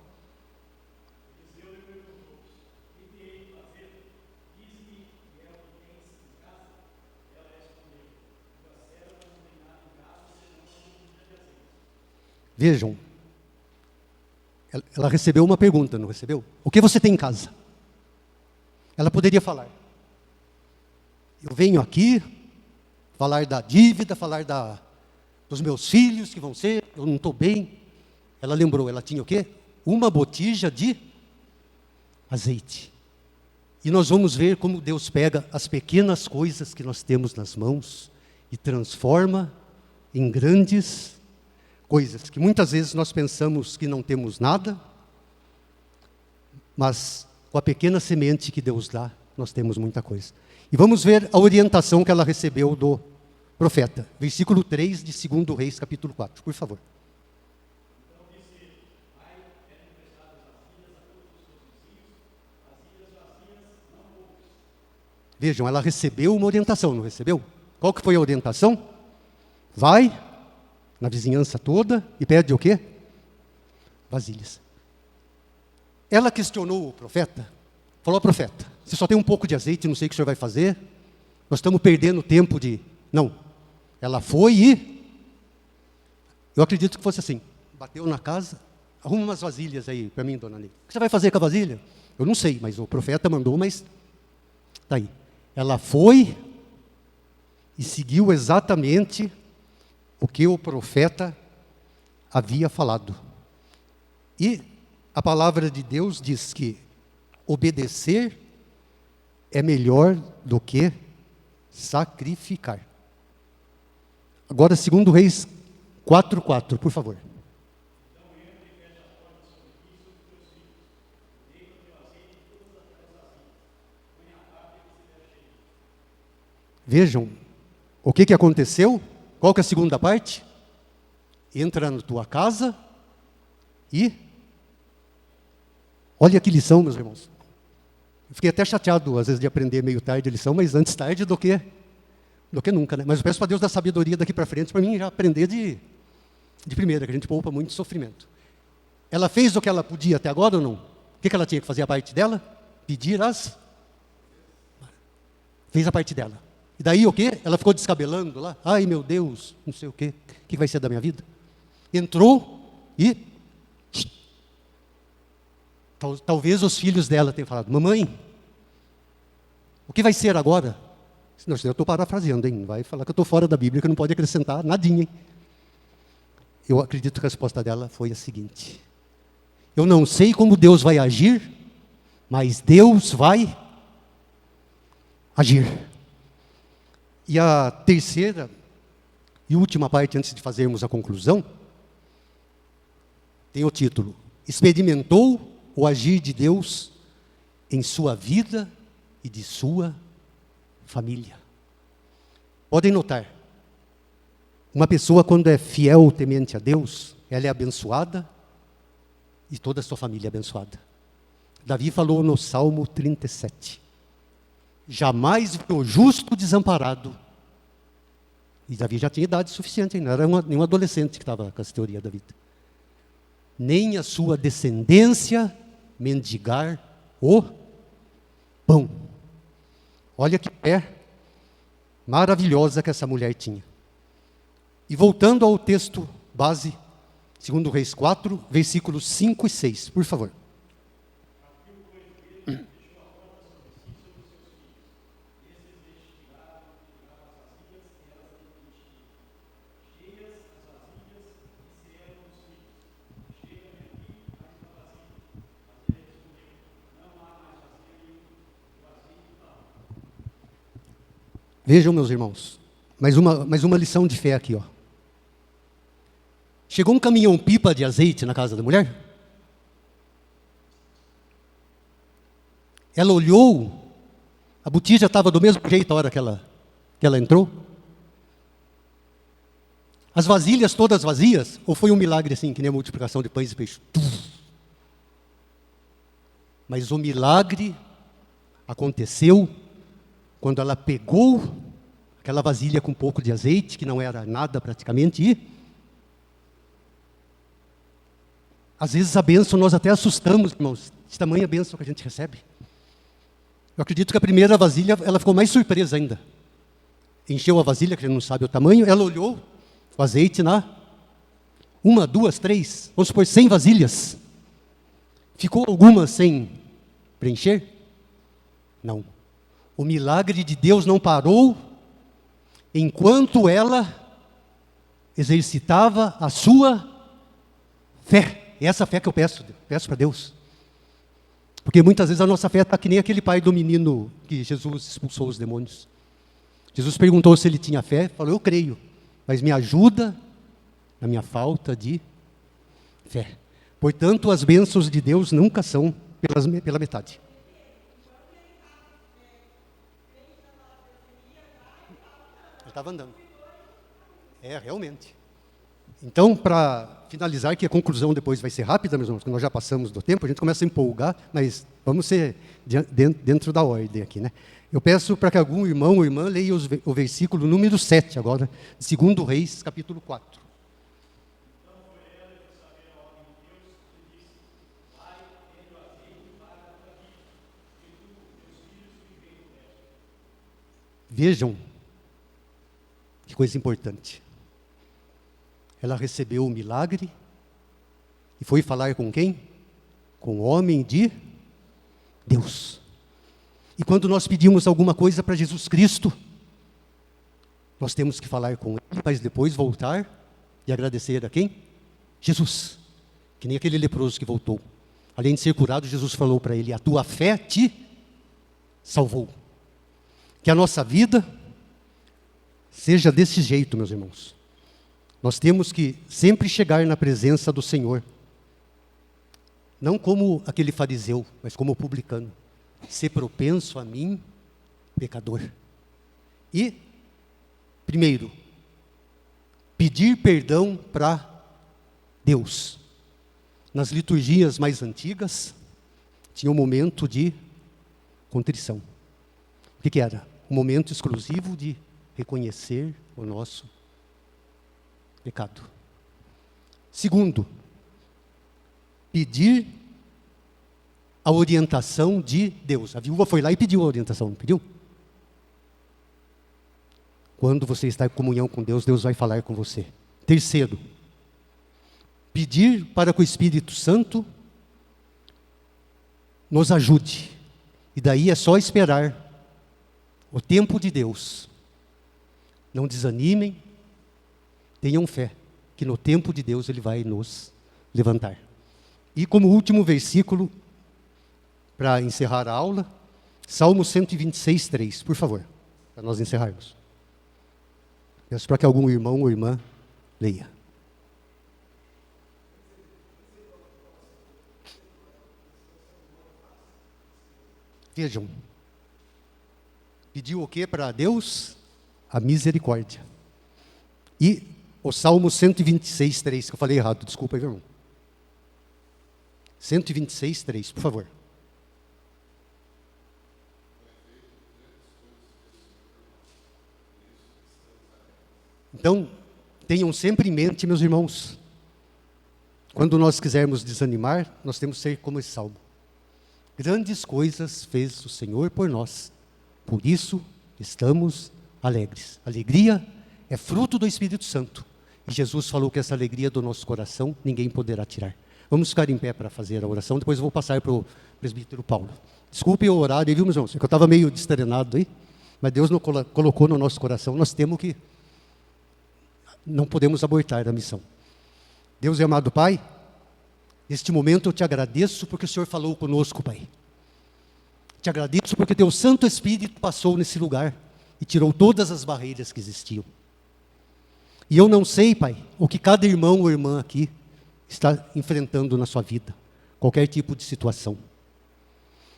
Vejam, ela recebeu uma pergunta, não recebeu? O que você tem em casa? Ela poderia falar, eu venho aqui falar da dívida, falar dos meus filhos que vão ser, eu não estou bem. Ela lembrou, ela tinha o quê? Uma botija de azeite. E nós vamos ver como Deus pega as pequenas coisas que nós temos nas mãos e transforma em grandes coisas, que muitas vezes nós pensamos que não temos nada, mas com a pequena semente que Deus dá, nós temos muita coisa. E vamos ver a orientação que ela recebeu do profeta. Versículo 3 de 2 Reis, capítulo 4, por favor. Vejam, ela recebeu uma orientação, não recebeu? Qual que foi a orientação? Vai na vizinhança toda e pede o quê? Vasilhas. Ela questionou o profeta, falou ao profeta, você só tem um pouco de azeite, não sei o que o senhor vai fazer, nós estamos perdendo tempo de... Não, ela foi e... Eu acredito que fosse assim, bateu na casa, arruma umas vasilhas aí para mim, dona Ney. O que você vai fazer com a vasilha? Eu não sei, mas o profeta mandou, mas está aí. Ela foi e seguiu exatamente o que o profeta havia falado. E a palavra de Deus diz que obedecer é melhor do que sacrificar. Agora, 2 Reis 4:4, por favor. Vejam, o que aconteceu? Qual que é a segunda parte? Entra na tua casa e... Olha que lição, meus irmãos. Eu fiquei até chateado, às vezes, de aprender meio tarde a lição, mas antes tarde do que nunca, né? Mas eu peço para Deus dar sabedoria daqui para frente, para mim já aprender de primeira, que a gente poupa muito sofrimento. Ela fez o que ela podia até agora ou não? O que ela tinha que fazer a parte dela? Pedir as... Fez a parte dela. E daí o quê? Ela ficou descabelando lá. Ai, meu Deus, não sei o quê. O que vai ser da minha vida? Entrou e... Talvez os filhos dela tenham falado, mamãe, o que vai ser agora? Não, eu estou parafraseando, hein? Vai falar que eu estou fora da Bíblia, que não pode acrescentar nadinha, hein? Eu acredito que a resposta dela foi a seguinte: eu não sei como Deus vai agir, mas Deus vai agir. E a terceira e última parte, antes de fazermos a conclusão, tem o título: experimentou o agir de Deus em sua vida e de sua família. Podem notar, uma pessoa quando é fiel, temente a Deus, ela é abençoada e toda a sua família é abençoada. Davi falou no Salmo 37, jamais vi o justo desamparado. E Davi já tinha idade suficiente, não era nenhum adolescente que estava com essa teoria da vida. Nem a sua descendência mendigar o pão. Olha que fé maravilhosa que essa mulher tinha. E voltando ao texto base, 2 Reis 4, versículos 5 e 6, por favor. Vejam, meus irmãos, mais uma lição de fé aqui, ó. Chegou um caminhão-pipa de azeite na casa da mulher. Ela olhou, a botija estava do mesmo jeito a hora que ela entrou. As vasilhas todas vazias, ou foi um milagre assim, que nem a multiplicação de pães e peixes? Mas o milagre aconteceu quando ela pegou aquela vasilha com um pouco de azeite, que não era nada praticamente, e às vezes a bênção nós até assustamos, irmãos, de tamanha bênção que a gente recebe. Eu acredito que a primeira vasilha, ela ficou mais surpresa ainda. Encheu a vasilha, que a gente não sabe o tamanho, ela olhou o azeite na 1, 2, 3, vamos supor 100 vasilhas. Ficou alguma sem preencher? Não. O milagre de Deus não parou enquanto ela exercitava a sua fé. É essa fé que eu peço para Deus. Porque muitas vezes a nossa fé está que nem aquele pai do menino que Jesus expulsou os demônios. Jesus perguntou se ele tinha fé, falou, eu creio. mas me ajuda na minha falta de fé. Portanto, as bênçãos de Deus nunca são pela metade. Eu estava andando. Realmente. Então, para finalizar, que a conclusão depois vai ser rápida, meus irmãos, porque nós já passamos do tempo, a gente começa a empolgar, mas vamos ser dentro da ordem aqui, né? Eu peço para que algum irmão ou irmã leia o versículo número 7 agora, de 2 Reis, capítulo 4. Vejam que coisa importante. Ela recebeu o milagre e foi falar com quem? Com o homem de Deus. E quando nós pedimos alguma coisa para Jesus Cristo, nós temos que falar com Ele, mas depois voltar e agradecer a quem? Jesus. Que nem aquele leproso que voltou. Além de ser curado, Jesus falou para ele: a tua fé te salvou. Que a nossa vida seja desse jeito, meus irmãos. Nós temos que sempre chegar na presença do Senhor. Não como aquele fariseu, mas como publicano. Ser propenso a mim, pecador. E, primeiro, pedir perdão para Deus. Nas liturgias mais antigas, tinha um momento de contrição. O que era? Um momento exclusivo de reconhecer o nosso pecado. Segundo, pedir a orientação de Deus. A viúva foi lá e pediu a orientação, não pediu? Quando você está em comunhão com Deus, Deus vai falar com você. Terceiro, pedir para que o Espírito Santo nos ajude. E daí é só esperar o tempo de Deus. Não desanimem, tenham fé, que no tempo de Deus Ele vai nos levantar. E como último versículo, para encerrar a aula, Salmo 126, 3, por favor, para nós encerrarmos. Peço para que algum irmão ou irmã leia. Vejam, pediu o que para Deus? A misericórdia. E o Salmo 126, 3, que eu falei errado, desculpa aí, irmão. 126, 3, por favor. Então, tenham sempre em mente, meus irmãos, quando nós quisermos desanimar, nós temos que ser como esse salmo. Grandes coisas fez o Senhor por nós, por isso estamos alegres. Alegria é fruto do Espírito Santo. E Jesus falou que essa alegria do nosso coração ninguém poderá tirar. Vamos ficar em pé para fazer a oração, depois eu vou passar para o presbítero Paulo. Desculpe o horário, viu, meus irmãos? É que eu estava meio destrenado aí, mas Deus nos colocou no nosso coração, nós temos que, não podemos abortar a missão. Deus e amado Pai, neste momento eu te agradeço porque o Senhor falou conosco, Pai. Te agradeço porque teu Santo Espírito passou nesse lugar e tirou todas as barreiras que existiam. E eu não sei, Pai, o que cada irmão ou irmã aqui está enfrentando na sua vida, qualquer tipo de situação.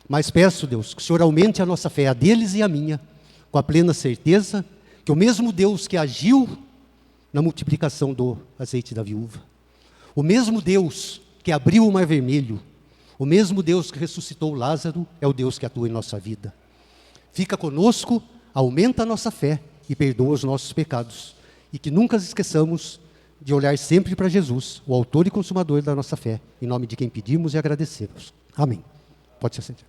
Mas peço, Deus, que o Senhor aumente a nossa fé, a deles e a minha, com a plena certeza que o mesmo Deus que agiu na multiplicação do azeite da viúva, o mesmo Deus que abriu o mar vermelho, o mesmo Deus que ressuscitou Lázaro, é o Deus que atua em nossa vida. Fica conosco, aumenta a nossa fé e perdoa os nossos pecados. E que nunca esqueçamos de olhar sempre para Jesus, o autor e consumador da nossa fé, em nome de quem pedimos e agradecemos. Amém. Pode se assentar.